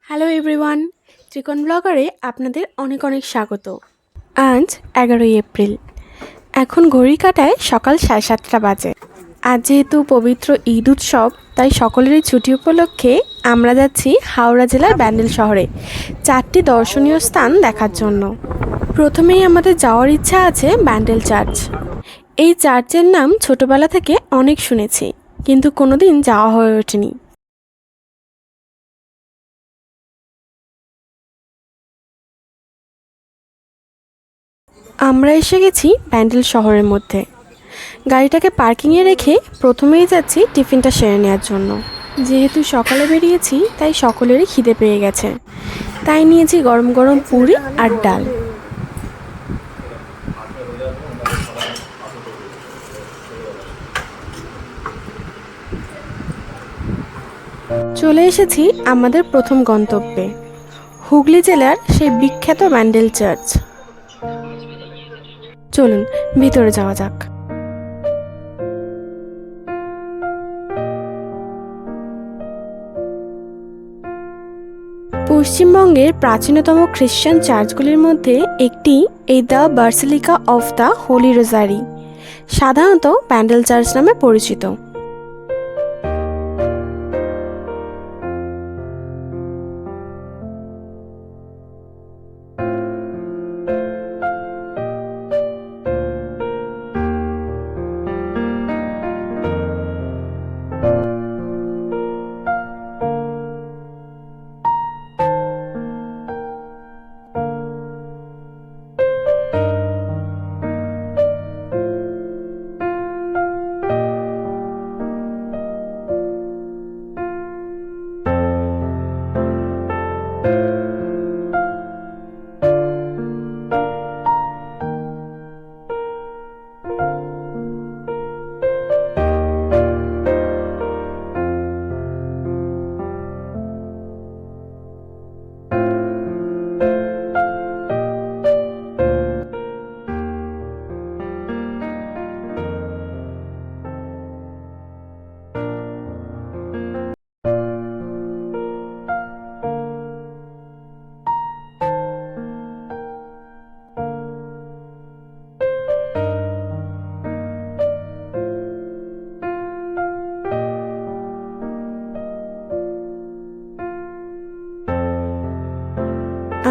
Hello everyone, ত্রিকোণ ব্লগারে আপনাদের অনেক অনেক স্বাগত। আজ 11ই এপ্রিল, এখন ঘড়ি কাটায় সকাল 7:30 বাজে। আজ যেহেতু পবিত্র ঈদ উৎসব, তাই সকলেরই ছুটি উপলক্ষে আমরা যাচ্ছি হাওড়া জেলার ব্যান্ডেল শহরে 4টি দর্শনীয় স্থান দেখার জন্য। প্রথমেই আমাদের যাওয়ার ইচ্ছা আছে ব্যান্ডেল চার্চ। এই চার্চের নাম ছোটবেলা থেকে অনেক শুনেছি, কিন্তু কোনোদিন যাওয়া হয়ে ওঠেনি। আমরা এসে গেছি ব্যান্ডেল শহরের মধ্যে। গাড়িটাকে পার্কিংয়ে রেখে প্রথমেই যাচ্ছি টিফিনটা সেরে নেওয়ার জন্য। যেহেতু সকালে বেরিয়েছি, তাই সকলেরই খিদে পেয়ে গেছে, তাই নিয়েছি গরম গরম পুরি আর ডাল। চলে এসেছি আমাদের প্রথম গন্তব্যে, হুগলি জেলার সেই বিখ্যাত ব্যান্ডেল চার্চ। চলুন ভিতরে যাওয়া যাক। পশ্চিমবঙ্গের প্রাচীনতম খ্রিশ্চান চার্চগুলির মধ্যে একটি এই the basilica of the Holi রোজারি, সাধারণত ব্যান্ডেল চার্চ নামে পরিচিত।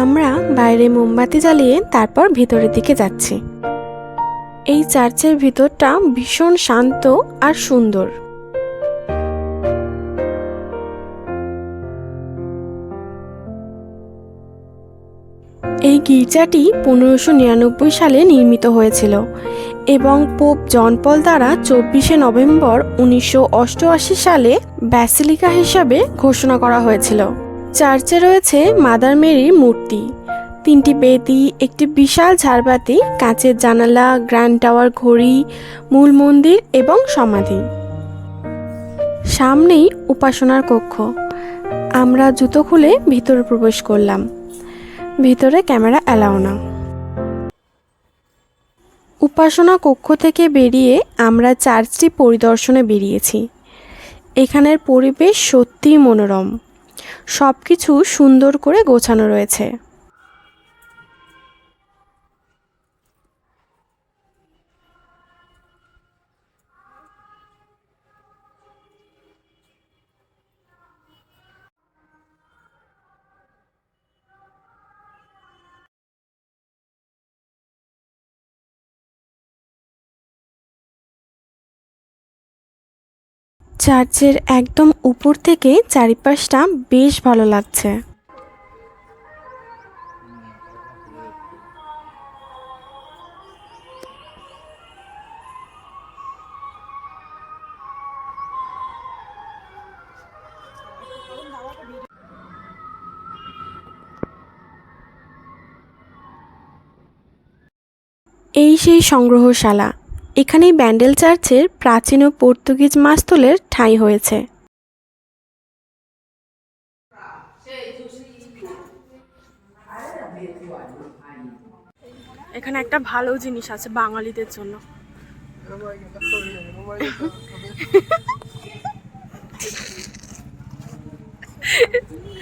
আমরা বাইরে মোমবাতি জ্বালিয়ে তারপর ভেতরের দিকে যাচ্ছি। এই চার্চের ভিতরটা ভীষণ শান্ত আর সুন্দর। এই গির্জাটি 1599 সালে নির্মিত হয়েছিল এবং পোপ জন পল দ্বারা 24শে নভেম্বর 1988 সালে ব্যাসিলিকা হিসাবে ঘোষণা করা হয়েছিল। চার্চে রয়েছে মাদার মেরির মূর্তি, 3টি বেদি, একটি বিশাল ঝাড়বাতি, কাঁচের জানালা, গ্র্যান্ড টাওয়ার ঘড়ি, মূল মন্দির এবং সমাধি। সামনেই উপাসনার কক্ষ। আমরা জুতো খুলে ভিতরে প্রবেশ করলাম। ভিতরে ক্যামেরা অ্যালাউ না। উপাসনা কক্ষ থেকে বেরিয়ে আমরা চার্চটি পরিদর্শনে বেরিয়েছি। এখানের পরিবেশ সত্যিই মনোরম, সব কিছু সুন্দর করে গোছানো রয়েছে। চার্চের একদম উপর থেকে চারিপাশটা বেশ ভালো লাগছে। এই সেই সংগ্রহশালা, এখানেই ব্যান্ডেল চার্চের প্রাচীন ও পর্তুগিজ মাস্তুলের ঠাঁই হয়েছে। এখানে একটা ভালো জিনিস আছে বাঙালিদের জন্য।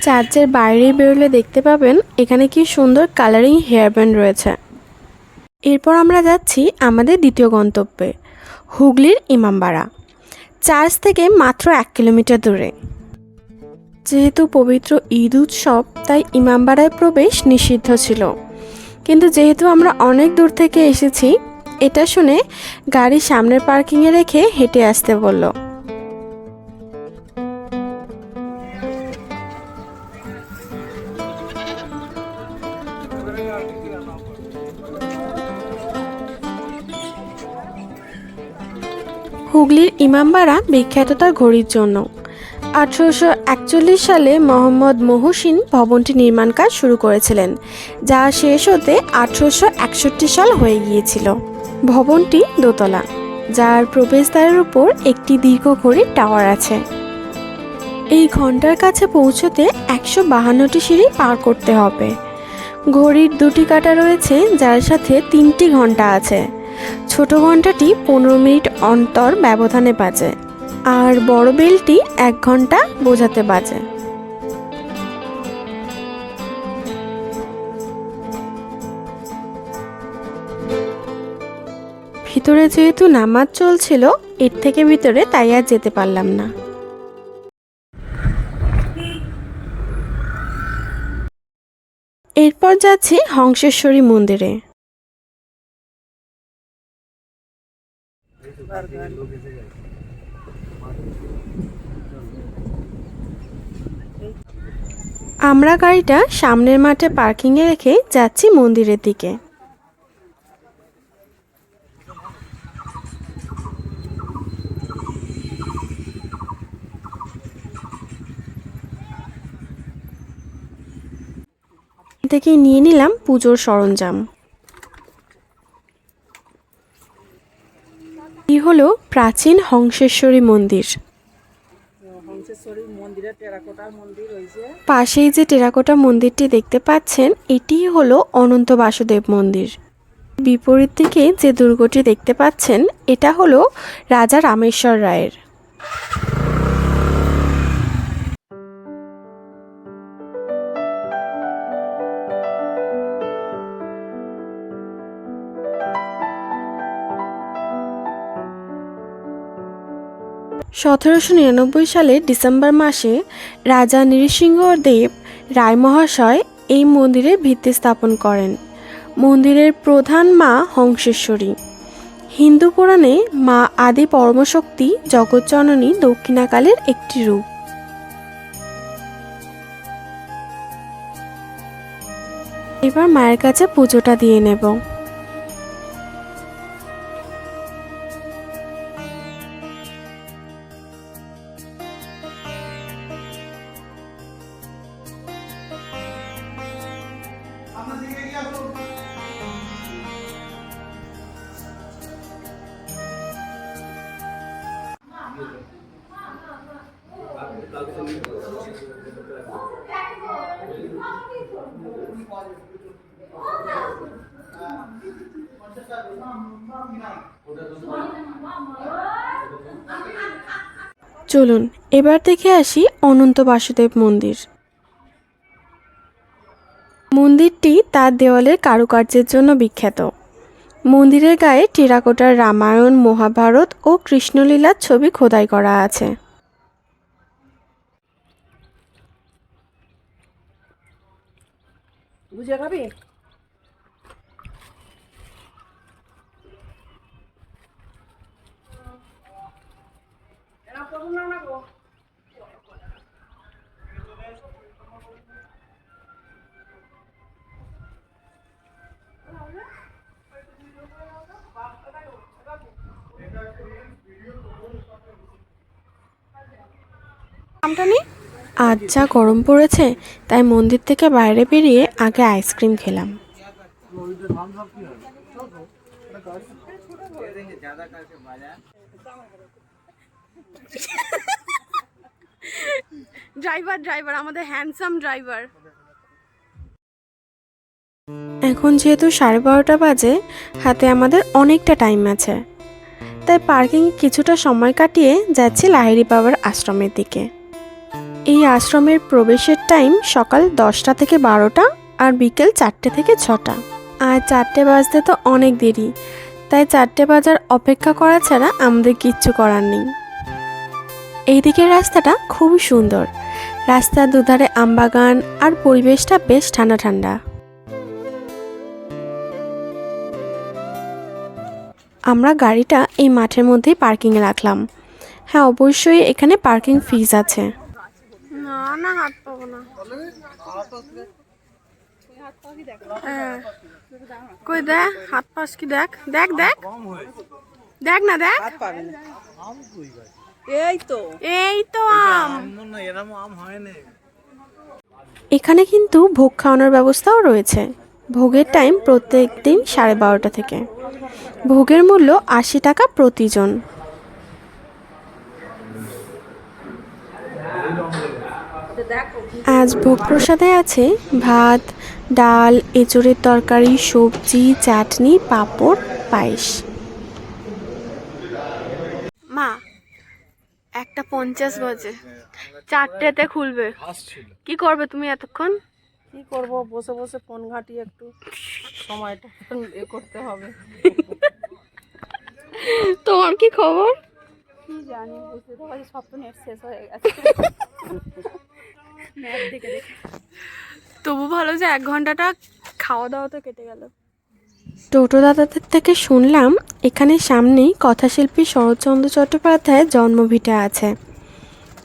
চার্চের বাইরে বেরোলে দেখতে পাবেন এখানে কি সুন্দর কালারিং হেয়ার ব্যান্ড রয়েছে। এরপর আমরা যাচ্ছি আমাদের দ্বিতীয় গন্তব্যে, হুগলির ইমামবাড়া। চার্চ থেকে মাত্র 1 কিলোমিটার দূরে। যেহেতু পবিত্র ঈদ উৎসব, তাই ইমামবাড়ায় প্রবেশ নিষিদ্ধ ছিল, কিন্তু যেহেতু আমরা অনেক দূর থেকে এসেছি, এটা শুনে গাড়ি সামনের পার্কিংয়ে রেখে হেঁটে আসতে বলল। হুগলির ইমামবাড়া বিখ্যাত তার ঘড়ির জন্য। 1841 সালে মোহাম্মদ মহসিন ভবনটি নির্মাণ কাজ শুরু করেছিলেন, যা শেষ হতে 1861 সাল হয়ে গিয়েছিল। ভবনটি দোতলা, যার প্রবেশদ্বারের উপর একটি দীর্ঘ ঘড়ির টাওয়ার আছে। এই ঘন্টার কাছে পৌঁছতে 152টি সিঁড়ি পার করতে হবে। ঘড়ির 2টি কাঁটা রয়েছে, যার সাথে 3টি ঘন্টা আছে। ছোট ঘন্টাটি 15 মিনিট অন্তর ব্যবধানে বাজে, আর বড় বেলটি 1 ঘন্টা বোঝাতে বাজে। ভিতরে যেহেতু নামাজ চলছিল, এর থেকে ভিতরে তাই আর যেতে পারলাম না। এরপর যাচ্ছি হংসেশ্বরী মন্দিরে। আমরা গাড়িটা সামনের মাঠে পার্কিংয়ে রেখে যাচ্ছি মন্দিরের দিকে। থেকে নিয়ে নিলাম পুজোর সরঞ্জাম। এই হলো প্রাচীন হংসেশ্বরী মন্দির। পাশেই যে টেরাকোটা মন্দিরটি দেখতে পাচ্ছেন, এটি হলো অনন্ত বাসুদেব মন্দির। বিপরীত দিকে যে দুর্গটি দেখতে পাচ্ছেন, এটা হলো রাজা রামেশ্বর রায়ের। সালের ডিসেম্বর মাসে রাজা নৃসিংহদেব রায় মহাশয় এই মন্দিরের ভিত্তি স্থাপন করেন। মন্দিরের প্রধান মা হংসেশ্বরী। হিন্দু পুরাণে মা আদি পরমশক্তি জগজ্জননী দক্ষিণাকালের একটি রূপ। এবার মায়ের কাছে পুজোটা দিয়ে নেব। চলুন এবার দেখে আসি অনন্ত বাসুদেব মন্দির। মন্দিরটি তার দেওয়ালের কারুকার্যের জন্য বিখ্যাত। মন্দিরের গায়ে টেরাকোটার রামায়ণ, মহাভারত ও কৃষ্ণলীলার ছবি খোদাই করা আছে। বুঝে খাবি? আজ যা গরম পড়েছে, তাই মন্দির থেকে বাইরে বেরিয়ে আগে আইসক্রিম খেলাম। ড্রাইভার আমাদের হ্যান্ডসাম ড্রাইভার। এখন যেহেতু 12:30 বাজে, হাতে আমাদের অনেকটা টাইম আছে, তাই পার্কিং কিছুটা সময় কাটিয়ে যাচ্ছি লাহিড়ী বাবার আশ্রমের দিকে। এই আশ্রমের প্রবেশের টাইম সকাল 10টা থেকে 12টা আর বিকেল 4টে থেকে 6টা। আর 4টে বাজতে তো অনেক দেরি, তাই 4টে বাজার অপেক্ষা করা ছাড়া আমাদের কিচ্ছু করার নেই। এই দিকের রাস্তাটা খুবই সুন্দর, রাস্তার দুধারে আমবাগান আর পরিবেশটা বেশ ঠান্ডা ঠান্ডা। আমরা গাড়িটা এই মাঠের মধ্যেই পার্কিংয়ে রাখলাম। হ্যাঁ, অবশ্যই এখানে পার্কিং ফিজ আছে। না হাত পাবো না। কই দেখ হাত পাস কি, দেখ দেখ দেখ দেখ না দেখ। এই তো আম। এখানে কিন্তু ভোগ খাওয়ানোর ব্যবস্থাও রয়েছে। ভোগের টাইম প্রত্যেক দিন 12:30 থেকে। ভোগের মূল্য 80 টাকা প্রতিজন। আজ ভোগ প্রসাদে আছে ভাত, ডাল, এঁচোড়ের তরকারি, সবজি, চাটনি, পাঁপড়, পায়েস। মা 1:50 বাজে, 4টেতে খুলবে। কি করবে তুমি এতক্ষণ? কি করব, বসে বসে ফোন ঘাঁটি, একটু সময়টা এ করতে হবে। তোমার কি খবর? কি জানি, বুঝতে তো পারছি সব তো নেট শেষ হয়ে গেছে। নেট দেখে দেখে তবু ভালো যে 1 ঘন্টাটা খাওয়া দাওয়া তো কেটে গেল। টোটো দাদাদের থেকে শুনলাম এখানে সামনেই কথাশিল্পী শরৎচন্দ্র চট্টোপাধ্যায়ের জন্মভিটা আছে,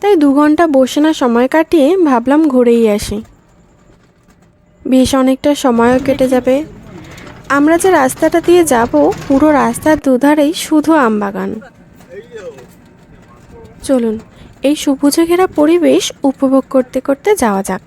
তাই 2 ঘন্টা বসে না সময় কাটিয়ে ভাবলাম ঘুরেই আসি। বেশ অনেকটা সময়ও কেটে যাবে। আমরা যে রাস্তাটা দিয়ে যাব, পুরো রাস্তার দুধারেই শুধু আমবাগান। চলুন এই সবুজে ঘেরা পরিবেশ উপভোগ করতে করতে যাওয়া যাক।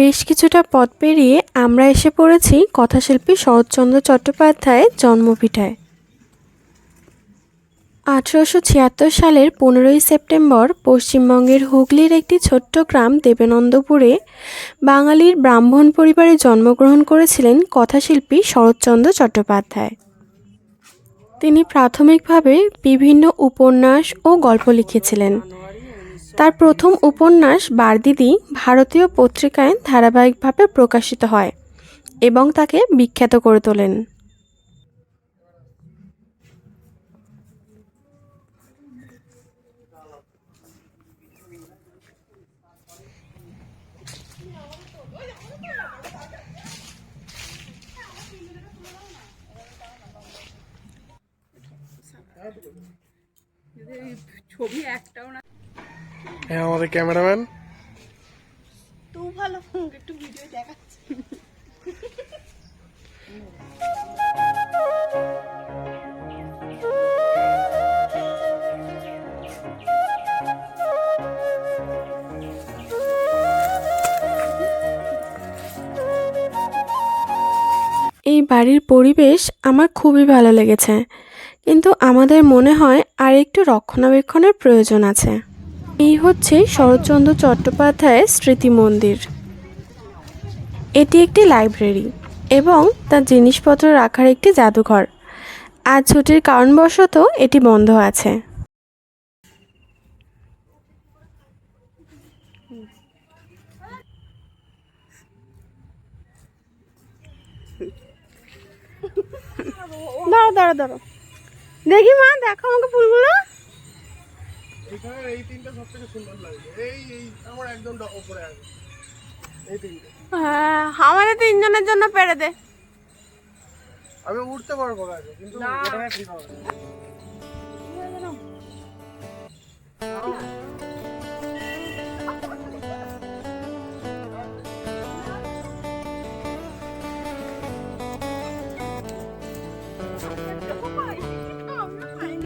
বেশ কিছুটা পথ পেরিয়ে আমরা এসে পড়েছি কথাশিল্পী শরৎচন্দ্র চট্টোপাধ্যায়ের জন্মভিটায়। 1876 সালের 15ই সেপ্টেম্বর পশ্চিমবঙ্গের হুগলির একটি ছোট্ট গ্রাম দেবেনন্দপুরে বাঙালির ব্রাহ্মণ পরিবারে জন্মগ্রহণ করেছিলেন কথাশিল্পী শরৎচন্দ্র চট্টোপাধ্যায়। তিনি প্রাথমিকভাবে বিভিন্ন উপন্যাস ও গল্প লিখেছিলেন। তার প্রথম উপন্যাস বারদিদি ভারতীয় পত্রিকায় ধারাবাহিকভাবে প্রকাশিত হয় এবং তাকে বিখ্যাত করে তোলেন। ছবি একটাও না। হ্যাঁ, আমাদের ক্যামেরাম্যান তুই ভালো একটু ভিডিও দেখাচ্ছি। এই বাড়ির পরিবেশ আমার খুবই ভালো লেগেছে, কিন্তু আমাদের মনে হয় আর একটু রক্ষণাবেক্ষণের প্রয়োজন আছে। এই হচ্ছে শরৎচন্দ্র চট্টোপাধ্যায়ের স্মৃতি মন্দির। এটি একটি লাইব্রেরি এবং তার জিনিসপত্র রাখার একটি জাদুঘর। আজ ছুটির কারণবশত এটি বন্ধ আছে। দাঁড়ো দাঁড়ো দাঁড়ো, দেখি মা, দেখো আমাকে ফুলগুলো। এখানে এই তিনটা সব থেকে সুন্দর লাগছে। এই এই আমার একদম উপরে আছে এই তিনটে। হ্যাঁ, আমাদের তিনজনের জন্য পেরে দে। আমি উঠতে পারবো গাছে, কিন্তু এখানে ঠিক হবে না।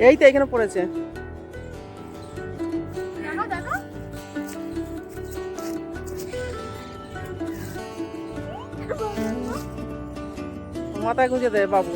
এই তো এখানে পড়েছে। মাথায় গুঁজে দে বাবু।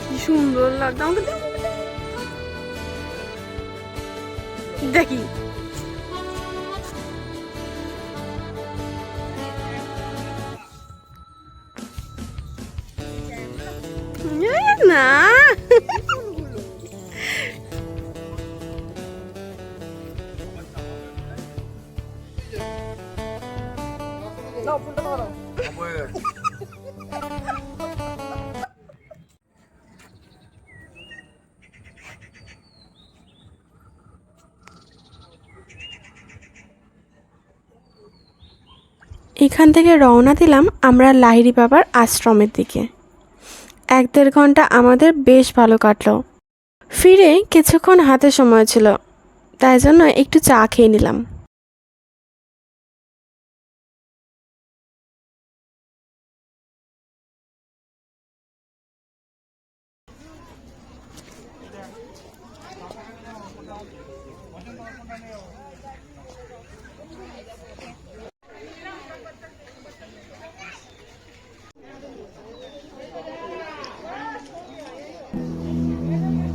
কি সুন্দর লাগছে আমাকে। দেখি না, এখান থেকে রওনা দিলাম আমরা লাহিড়ী বাবার আশ্রমের দিকে। 1-1.5 ঘন্টা আমাদের বেশ ভালো কাটলো। ফিরে কিছুক্ষণ হাতে সময় ছিল, তাই জন্য একটু চা খেয়ে নিলাম।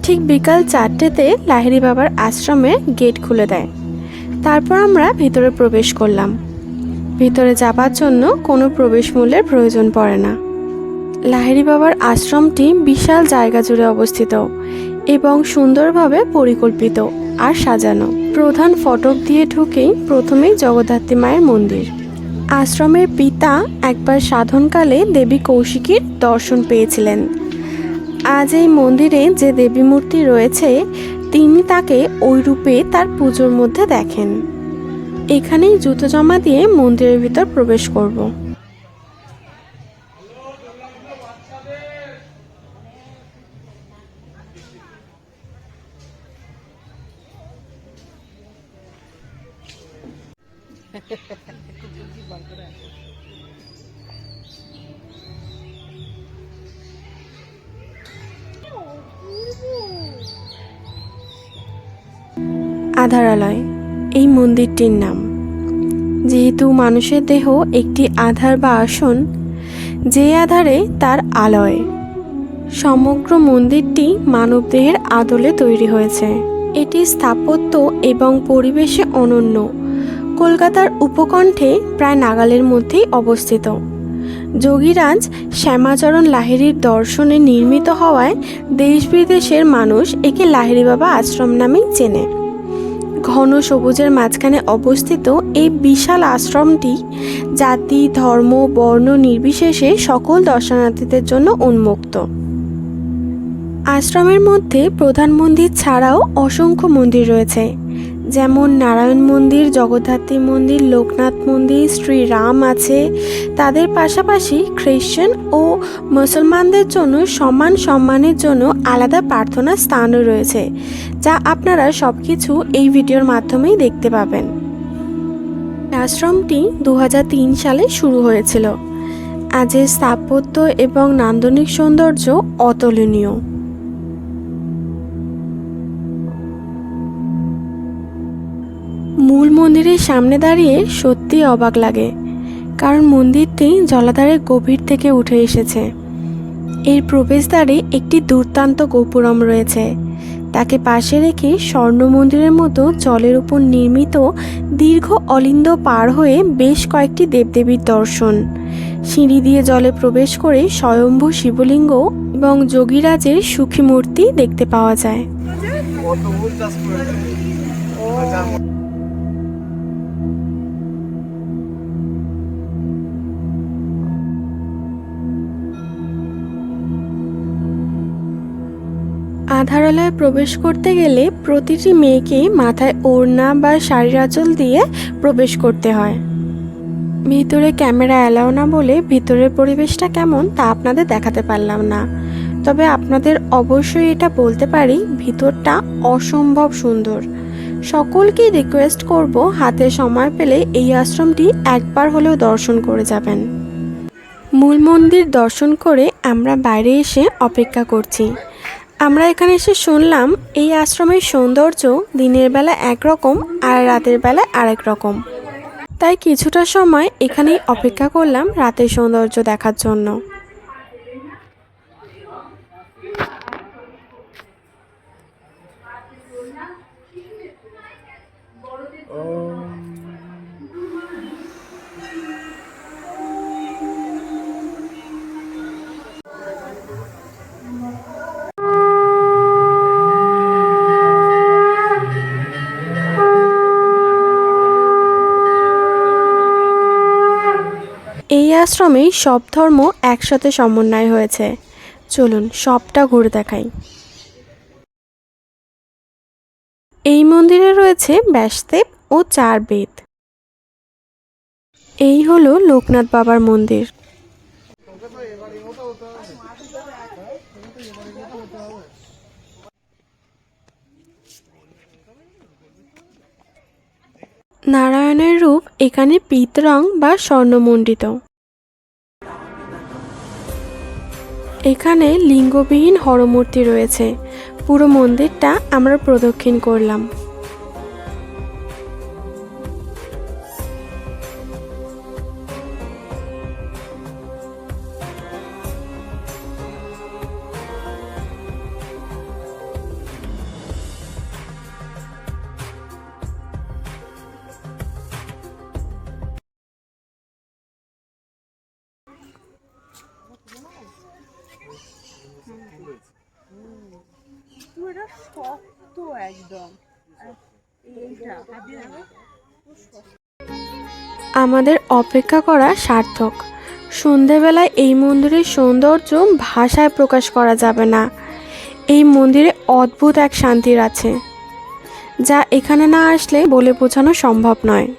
ঠিক বিকাল 4টেতে লাহিড়ী বাবার আশ্রমের গেট খুলে দেয়। তারপর আমরা ভিতরে প্রবেশ করলাম। ভিতরে যাবার জন্য কোনো প্রবেশ মূল্যের প্রয়োজন পড়ে না। লাহিড়ী বাবার আশ্রমটি বিশাল জায়গা জুড়ে অবস্থিত এবং সুন্দরভাবে পরিকল্পিত আর সাজানো। প্রধান ফটক দিয়ে ঢুকেই প্রথমেই জগদ্ধাত্রী মায়ের মন্দির। আশ্রমের পিতা একবার সাধনকালে দেবী কৌশিকীর দর্শন পেয়েছিলেন। আজ এই মন্দিরে যে দেবী মূর্তি রয়েছে তিনি তাকে ওই রূপে তার পুজোর মধ্যে দেখেন। এখানেই জুতো জমা দিয়ে মন্দিরের ভিতর প্রবেশ করব। আধারালয় এই মন্দিরটির নাম। যেহেতু মানুষের দেহ একটি আধার বা আসন, যে আধারে তার আলয়। সমগ্র মন্দিরটি মানবদেহের আদলে তৈরি হয়েছে। এটি স্থাপত্য এবং পরিবেশে অনন্য। কলকাতার উপকণ্ঠে প্রায় নাগালের মধ্যেই অবস্থিত। যোগীরাজ শ্যামাচরণ লাহিড়ীর দর্শনে নির্মিত হওয়ায় দেশ বিদেশের মানুষ একে লাহিড়ী বাবা আশ্রম নামেই চেনে। ঘন সবুজের মাঝখানে অবস্থিত এই বিশাল আশ্রমটি জাতি, ধর্ম, বর্ণ নির্বিশেষে সকল দর্শনার্থীদের জন্য উন্মুক্ত। আশ্রমের মধ্যে প্রধান মন্দির ছাড়াও অসংখ্য মন্দির রয়েছে, যেমন নারায়ণ মন্দির, জগদ্ধাত্রী মন্দির, লোকনাথ মন্দির, শ্রীরাম আছে। তাদের পাশাপাশি খ্রিশ্চান ও মুসলমানদের জন্য সমান সম্মানের জন্য আলাদা প্রার্থনা স্থানও রয়েছে, যা আপনারা সব কিছু এই ভিডিওর মাধ্যমেই দেখতে পাবেন। আশ্রমটি 2003 সালে শুরু হয়েছিল। আজের স্থাপত্য এবং নান্দনিক সৌন্দর্য অতুলনীয়। মন্দিরের সামনে দাঁড়িয়ে সত্যি অবাক লাগে, কারণ মন্দিরটি জলাধারের গভীর থেকে উঠে এসেছে। এর প্রবেশদ্বারে একটি দুর্দান্ত গোপুরম রয়েছে, তাকে পাশে রেখে স্বর্ণ মন্দিরের মতো জলের উপর নির্মিত দীর্ঘ অলিন্দ পার হয়ে বেশ কয়েকটি দেবদেবীর দর্শন। সিঁড়ি দিয়ে জলে প্রবেশ করে স্বয়ম্ভু শিবলিঙ্গ এবং যোগীরাজের সুখী মূর্তি দেখতে পাওয়া যায়। আধারালয়ে প্রবেশ করতে গেলে প্রতিটি মেয়েকে মাথায় ওড়না বা শাড়ির আঁচল দিয়ে প্রবেশ করতে হয়। ভিতরে ক্যামেরা অ্যালাউ না বলে ভিতরের পরিবেশটা কেমন তা আপনাদের দেখাতে পারলাম না, তবে আপনাদের অবশ্যই এটা বলতে পারি ভিতরটা অসম্ভব সুন্দর। সকলকেই রিকোয়েস্ট করব হাতে সময় পেলে এই আশ্রমটি একবার হলেও দর্শন করে যাবেন। মূল মন্দির দর্শন করে আমরা বাইরে এসে অপেক্ষা করছি। আমরা এখানে এসে শুনলাম এই আশ্রমের সৌন্দর্য দিনের বেলা একরকম আর রাতের বেলা আরেক রকম, তাই কিছুটা সময় এখানেই অপেক্ষা করলাম রাতের সৌন্দর্য দেখার জন্য। এই আশ্রমে সব ধর্ম একসাথে সমন্বয় হয়েছে। চলুন সবটা ঘুরে দেখাই। এই মন্দিরে রয়েছে ব্যাসদেব ও 4 বেদ। এই হলো লোকনাথ বাবার মন্দির। নারায়ণের রূপ এখানে পিত রং বা স্বর্ণমণ্ডিত। এখানে লিঙ্গবিহীন হরমূর্তি রয়েছে। পুরো মন্দিরটা আমরা প্রদক্ষিণ করলাম। আমাদের অপেক্ষা করা সার্থক। সন্ধেবেলায় এই মন্দিরের সৌন্দর্য ভাষায় প্রকাশ করা যাবে না। এই মন্দিরে অদ্ভুত এক শান্তির আছে, যা এখানে না আসলে বলে বোঝানো সম্ভব নয়।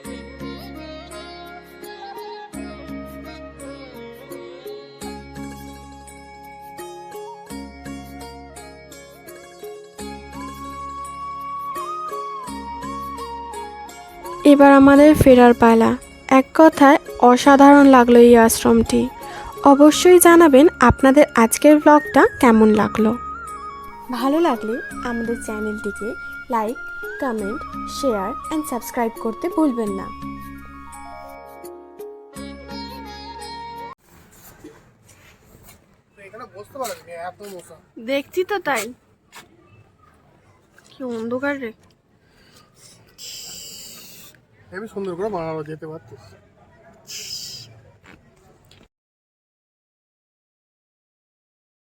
এবার আমাদের ফেরার পালা। এক কথায় অসাধারণ লাগলো এই আশ্রমটি। অবশ্যই জানাবেন আপনাদের আজকের ব্লগটা কেমন লাগলো। ভালো লাগলে আমাদের চ্যানেলটিকে like, comment, share and subscribe করতে ভুলবেন না। এখানে বসতে পারবি এত মশা। দেখছি তো তাই, কি অন্ধকার রে। হেবি সুন্দর করে বানানো যেতে পারতিস।